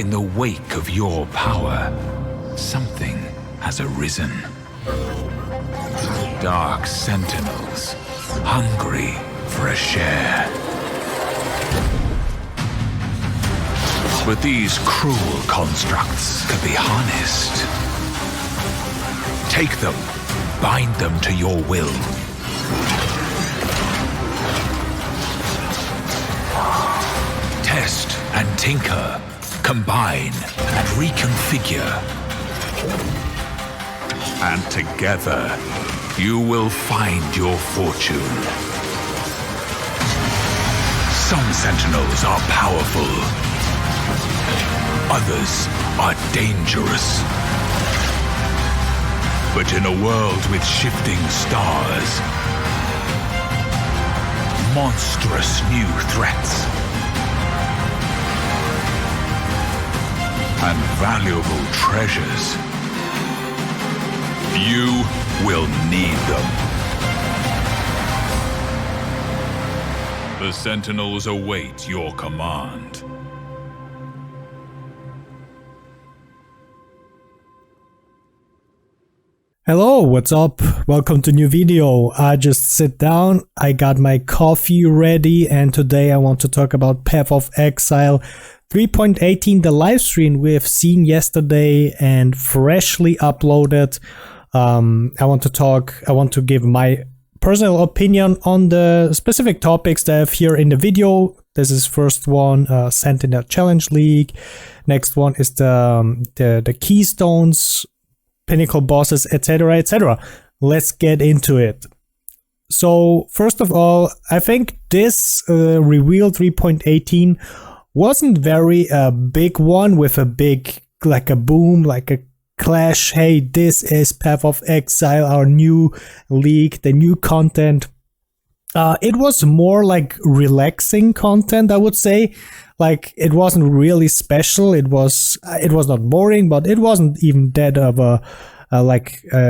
In the wake of your power, something has arisen. Dark sentinels, hungry for a share. But these cruel constructs can be harnessed. Take them, bind them to your will. Test and tinker, combine and reconfigure. And together, you will find your fortune. Some sentinels are powerful. Others are dangerous. But in a world with shifting stars, monstrous new threats, and valuable treasures, you will need them. The Sentinels await your command. Hello, what's up? Welcome to new video. I just sit down, I got my coffee ready, and today I want to talk about Path of Exile 3.18, the live stream we have seen yesterday and freshly uploaded. I want to give my personal opinion on the specific topics that I have here in the video. This is first one, Sentinel Challenge League. Next one is the Keystones, Pinnacle bosses, etc, etc. Let's get into it. So first of all, I think this reveal 3.18 wasn't very big one with a big, like a boom, like a clash. Hey, this is Path of Exile, our new league, the new content. It was more like relaxing content, I would say. Like, it wasn't really special. It was not boring, but it wasn't even that of a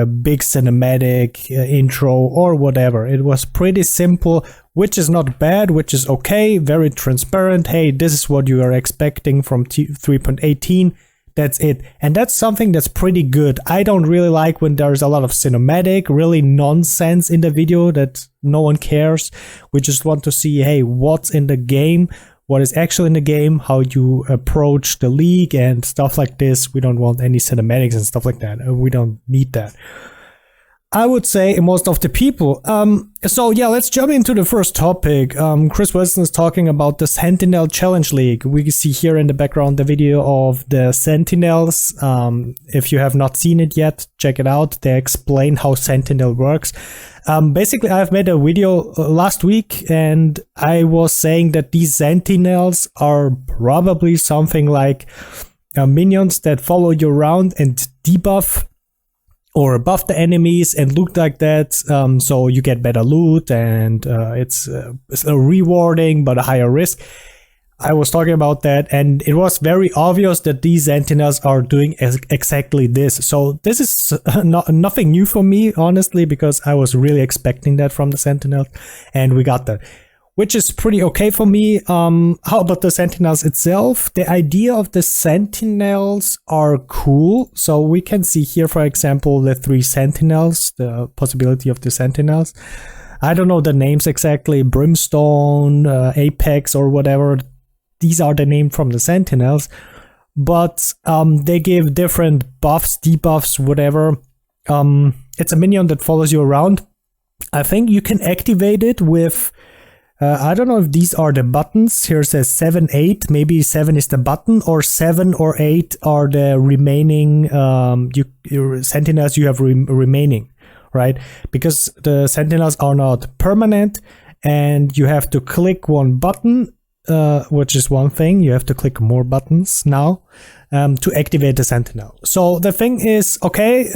big cinematic intro or whatever. It was pretty simple, which is not bad, which is okay, very transparent. Hey, this is what you are expecting from 3.18. That's it. And that's something that's pretty good. I don't really like when there's a lot of cinematic, really nonsense in the video that no one cares. We just want to see, hey, what's in the game, what is actually in the game, how you approach the league and stuff like this. We don't want any cinematics and stuff like that. We don't need that, I would say, most of the people. So yeah, let's jump into the first topic. Chris Wilson is talking about the Sentinel Challenge League. We see here in the background the video of the Sentinels. If you have not seen it yet, check it out. They explain how Sentinel works. Basically, I've made a video last week and I was saying that these Sentinels are probably something like minions that follow you around and debuff or buff the enemies and look like that, so you get better loot and it's rewarding but a higher risk. I was talking about that and it was very obvious that these Sentinels are doing exactly this. So this is nothing new for me, honestly, because I was really expecting that from the Sentinels and we got that, which is pretty okay for me. How about the Sentinels itself? The idea of the Sentinels are cool. So we can see here, for example, the 3 Sentinels, the possibility of the Sentinels. I don't know the names exactly, Brimstone, Apex or whatever. These are the name from the Sentinels, but they give different buffs, debuffs, whatever. It's a minion that follows you around. I think you can activate it with I don't know if these are the buttons. Here it says 7, 8. Maybe 7 is the button, or 7 or 8 are the remaining Sentinels you have remaining, right? Because the Sentinels are not permanent, and you have to click one button, which is one thing. You have to click more buttons now to activate the Sentinel. So the thing is, okay,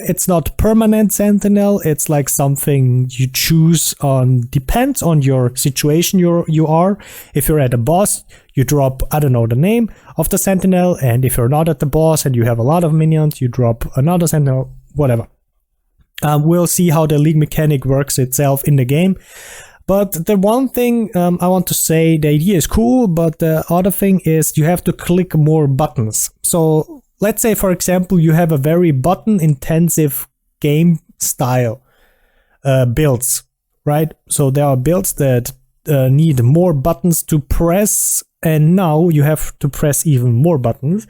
it's not permanent Sentinel. It's like something you choose on, depends on your situation you are. If you're at a boss, you drop, I don't know the name of the Sentinel. And if you're not at the boss and you have a lot of minions, you drop another Sentinel, whatever. We'll see how the league mechanic works itself in the game. But the one thing I want to say, the idea is cool, but the other thing is you have to click more buttons. So let's say, for example, you have a very button-intensive game style builds, right? So there are builds that need more buttons to press, and now you have to press even more buttons.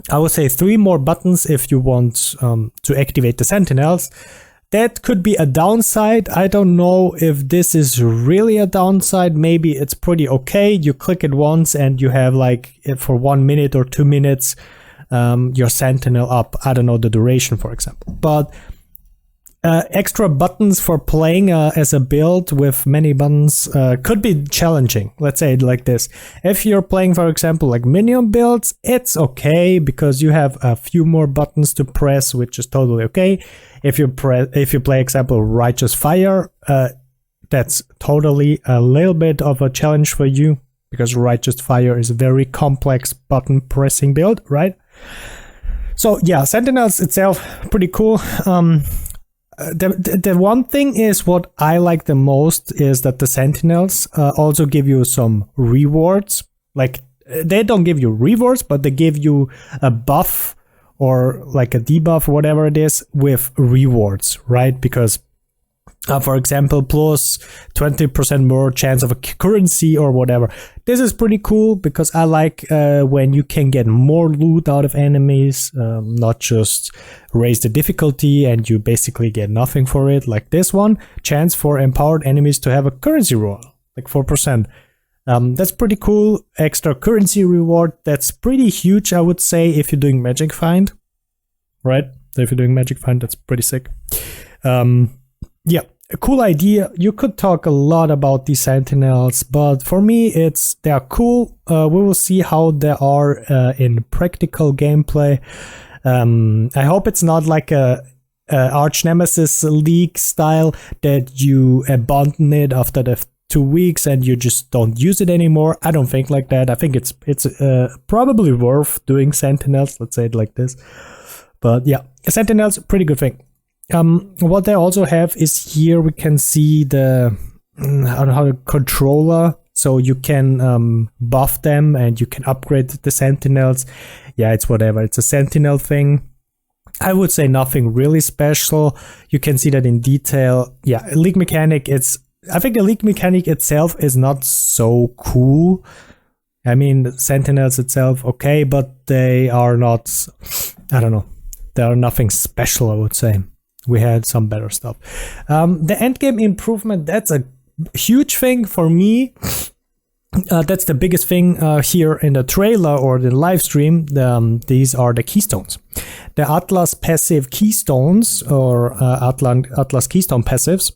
I would say 3 more buttons if you want to activate the sentinels. That could be a downside. I don't know if this is really a downside. Maybe it's pretty okay. You click it once and you have like for 1 minute or 2 minutes your sentinel up. I don't know the duration, for example. But extra buttons for playing as a build with many buttons could be challenging. Let's say it like this. If you're playing, for example, like minion builds, it's okay because you have a few more buttons to press, which is totally okay. If you play, example, Righteous Fire, that's totally a little bit of a challenge for you because Righteous Fire is a very complex button pressing build, right? So yeah, Sentinels itself pretty cool. The one thing is what I like the most is that the Sentinels also give you some rewards. Like they don't give you rewards, but they give you a buff or like a debuff, whatever it is, with rewards, right? Because for example, plus 20% more chance of a currency or whatever. This is pretty cool because I like when you can get more loot out of enemies, not just raise the difficulty and you basically get nothing for it. Like this one, chance for empowered enemies to have a currency roll, like 4%. That's pretty cool. Extra currency reward. That's pretty huge, I would say, if you're doing Magic Find, right? So if you're doing Magic Find, that's pretty sick. Yeah, a cool idea. You could talk a lot about these Sentinels, but for me, they are cool. We will see how they are in practical gameplay. I hope it's not like a Arch Nemesis League style that you abandon it after the 2 weeks and you just don't use it anymore. I don't think like that. I think it's probably worth doing Sentinels. Let's say it like this. But yeah, Sentinels, pretty good thing. What they also have is here we can see the controller, so you can buff them and you can upgrade the Sentinels. Yeah, it's whatever. It's a Sentinel thing. I would say nothing really special. You can see that in detail. Yeah, League mechanic. I think the League mechanic itself is not so cool. I mean, the Sentinels itself, okay, but they are not. I don't know. They are nothing special, I would say. We had some better stuff. The endgame improvement, that's a huge thing for me. That's the biggest thing here in the trailer or the live stream. These are the Keystones. The Atlas passive Keystones or Atlas Keystone passives,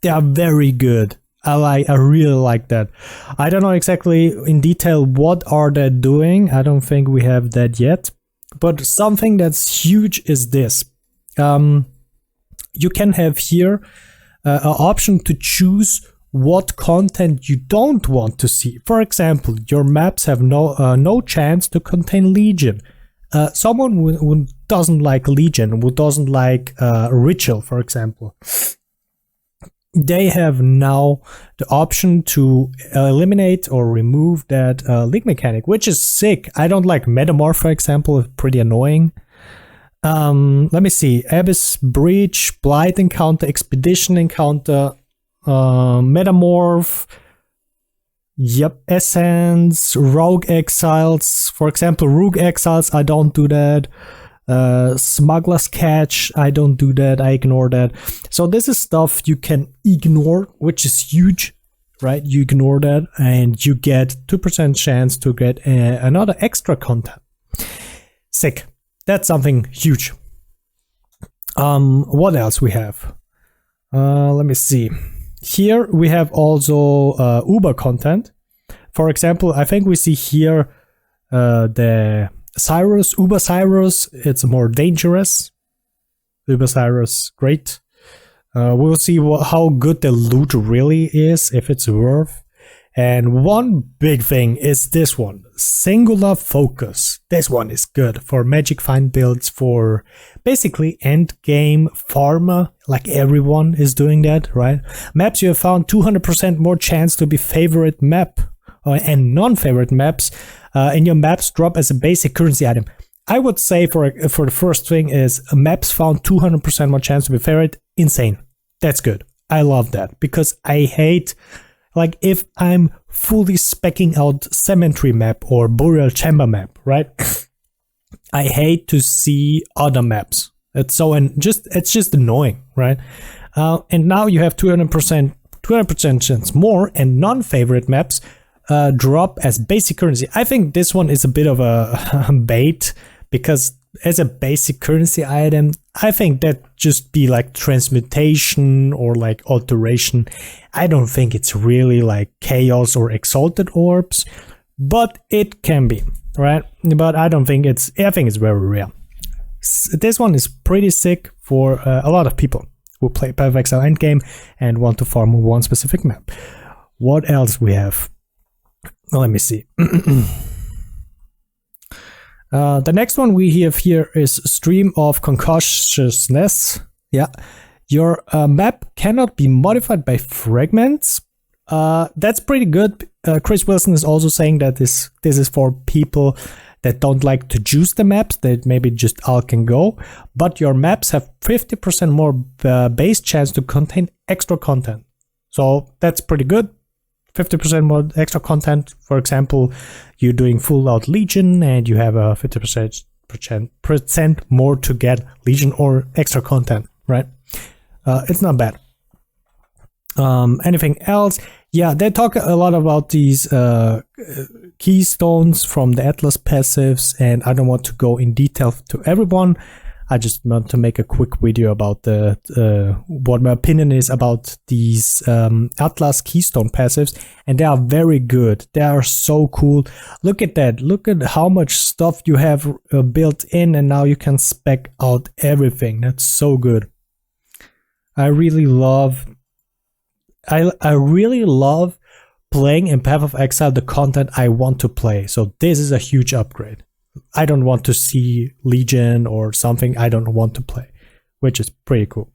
they are very good. I really like that. I don't know exactly in detail what are they doing. I don't think we have that yet. But something that's huge is this. You can have here an option to choose what content you don't want to see. For example, your maps have no chance to contain Legion. Someone who doesn't like Legion, who doesn't like Ritual, for example, they have now the option to eliminate or remove that League mechanic, which is sick. I don't like Metamorph, for example, pretty annoying. Let me see. Abyss Breach, Blight encounter, Expedition encounter, Metamorph, yep, Essence, Rogue Exiles. For example, Rogue Exiles, I don't do that. Smuggler's Catch, I don't do that, I ignore that. So this is stuff you can ignore, which is huge, right? You ignore that and you get 2% chance to get another extra content. Sick. That's something huge. What else we have? Let me see. Here we have also Uber content. For example, I think we see here the Cyrus, Uber Cyrus. It's more dangerous. Uber Cyrus, great. We'll see how good the loot really is, if it's worth. And one big thing is this one, Singular Focus. This one is good for Magic Find builds, for basically end game farmer, like everyone is doing that, right? Maps you have found 200% more chance to be favorite map, and non-favorite maps in your maps drop as a basic currency item. I would say for the first thing is maps found 200% more chance to be favorite. Insane. That's good. I love that, because I hate, like, if I'm fully specking out Cemetery map or Burial Chamber map, right? I hate to see other maps. It's just annoying, right? And now you have 200% chance more, and non-favorite maps drop as basic currency. I think this one is a bit of a bait, because as a basic currency item, I think that just be like transmutation or like alteration. I don't think it's really like chaos or exalted orbs, but it can be, right? But I think it's very rare. This one is pretty sick for a lot of people who play Path of Exile endgame and want to farm one specific map. What else we have? Well, let me see. The next one we have here is Stream of Concoctions. Yeah, your map cannot be modified by fragments. That's pretty good. Chris Wilson is also saying that this is for people that don't like to juice the maps, that maybe just all can go. But your maps have 50% more base chance to contain extra content. So that's pretty good. 50% more extra content. For example, you're doing full out Legion and you have a 50% more to get Legion or extra content, right? It's not bad. Anything else? Yeah, they talk a lot about these Keystones from the Atlas passives, and I don't want to go in detail to everyone. I just want to make a quick video about what my opinion is about these Atlas Keystone passives, and they are very good. They are so cool. Look at that. Look at how much stuff you have built in, and now you can spec out everything. That's so good. I really love playing in Path of Exile the content I want to play. So this is a huge upgrade. I don't want to see Legion or something I don't want to play, which is pretty cool.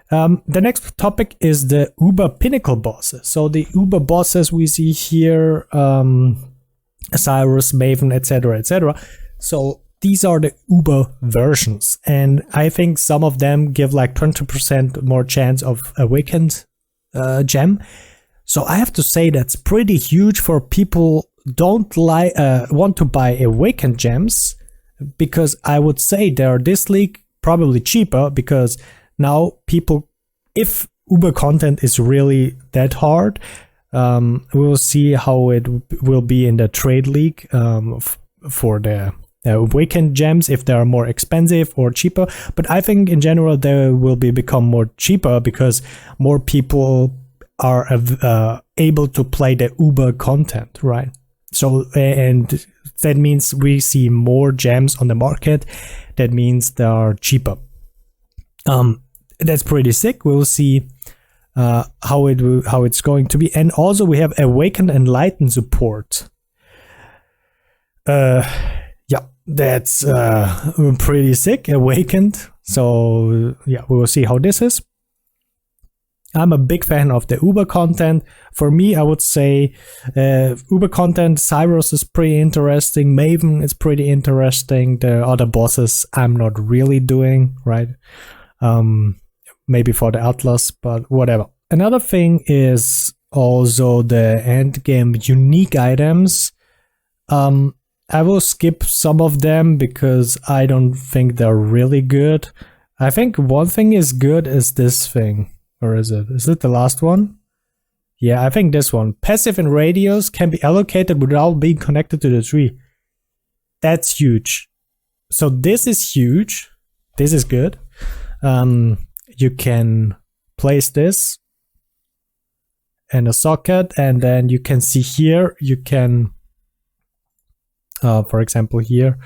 The next topic is the Uber Pinnacle bosses. So the Uber bosses we see here, Cyrus, Maven, etc., etc. So these are the Uber versions, and I think some of them give like 20% more chance of Awakened gem. So I have to say that's pretty huge for people don't want to buy Awakened gems, because I would say they are this league probably cheaper, because now people, if Uber content is really that hard, we'll see how it will be in the trade league for the Awakened gems, if they are more expensive or cheaper. But I think in general they will become more cheaper, because more people are able to play the Uber content, right? So, and that means we see more gems on the market. That means they are cheaper. That's pretty sick. We'll see how it's going to be. And also we have Awakened and Enlighten support. Yeah, that's pretty sick. Awakened. So yeah, we will see how this is. I'm a big fan of the Uber content. For me, I would say Uber content, Cyrus is pretty interesting, Maven is pretty interesting, the other bosses I'm not really doing, right? Maybe for the Atlas, but whatever. Another thing is also the endgame unique items. I will skip some of them because I don't think they're really good. I think one thing is good is this thing. Or is it? Is it the last one? Yeah, I think this one. Passive and radios can be allocated without being connected to the tree. That's huge. So this is huge. This is good. You can place this in a socket, and then you can see here, you can, for example here,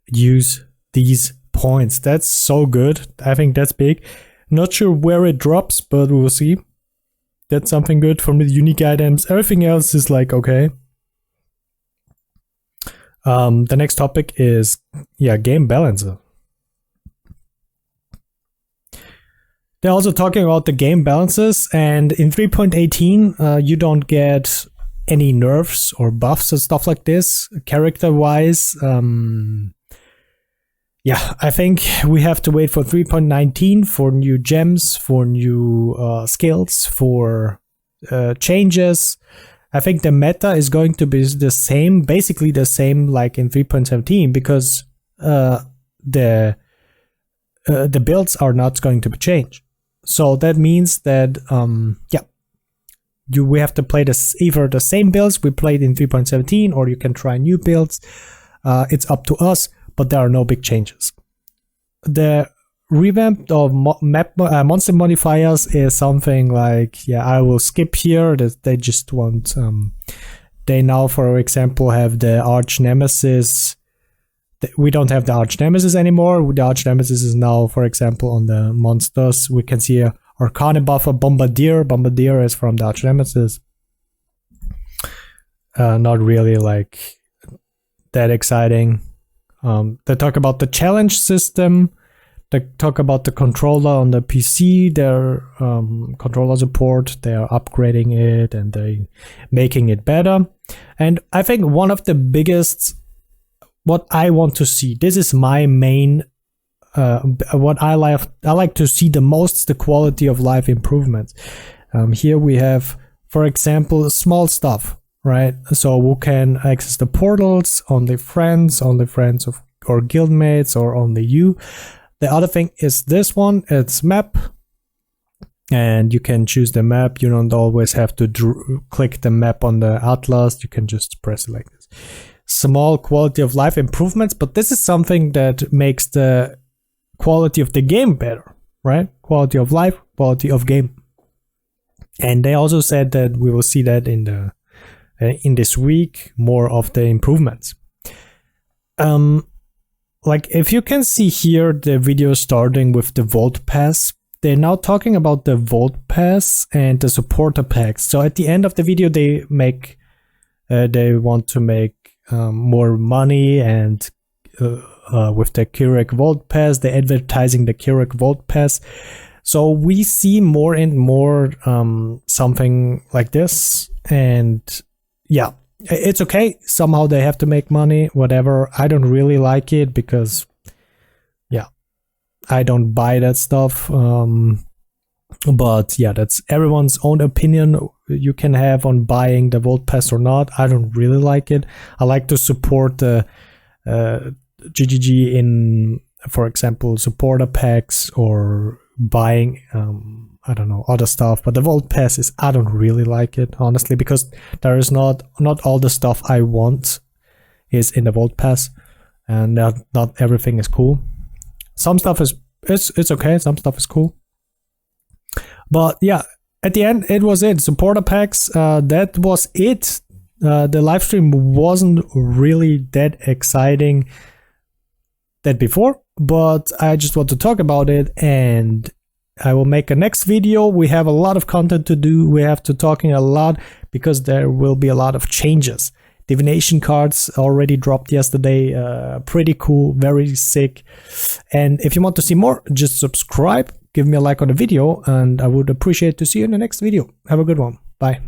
use these points. That's so good. I think that's big. Not sure where it drops, but we'll see. That's something good from the unique items. Everything else is like, okay. The next topic is, game balancer. They're also talking about the game balances, and in 3.18, you don't get any nerfs or buffs and stuff like this, character-wise. I think we have to wait for 3.19 for new gems, for new skills, for changes. I think the meta is going to be the same, basically the same like in 3.17, because the builds are not going to be changed. So that means that we have to play either the same builds we played in 3.17, or you can try new builds. It's up to us, but there are no big changes. The revamp of Monster Modifiers is something like, I will skip here. They just want, they now, for example, have the Arch Nemesis. We don't have the Arch Nemesis anymore. The Arch Nemesis is now, for example, on the monsters. We can see a Arcane buffer Bombardier. Bombardier is from the Arch Nemesis. Not really like that exciting. They talk about the challenge system. They talk about the controller on the PC, their controller support. They are upgrading it and they making it better. And I think one of the biggest, what I want to see, this is my main, what I like to see the most, the quality of life improvements. Here we have, for example, small stuff. Right, so who can access the portals? Only friends of or guildmates, or only you. The other thing is this one. It's map, and you can choose the map. You don't always have to click the map on the atlas. You can just press it like this. Small quality of life improvements, but this is something that makes the quality of the game better. Right, quality of life, quality of game. And they also said that we will see that in this week, more of the improvements. Like if you can see here, the video starting with the Vault Pass. They're now talking about the Vault Pass and the supporter packs. So at the end of the video, they want to make more money, and with the Keurig Vault Pass, they're advertising the Keurig Vault Pass. So we see more and more something like this, and it's okay. Somehow they have to make money, whatever. I don't really like it because, I don't buy that stuff. But that's everyone's own opinion you can have on buying the Vault Pass or not. I don't really like it. I like to support the GGG in, for example, supporter packs or buying I don't know, other stuff, but the Vault Pass is, I don't really like it, honestly, because there is not all the stuff I want is in the Vault Pass, and not everything is cool. Some stuff is it's okay, some stuff is cool. But at the end, it was it. Supporter packs, that was it. The live stream wasn't really that exciting that before, but I just want to talk about it, and I will make a next video. We have a lot of content to do. We have to talking a lot because there will be a lot of changes. Divination cards already dropped yesterday. Pretty cool, very sick. And if you want to see more, just subscribe, give me a like on the video, and I would appreciate to see you in the next video. Have a good one. Bye.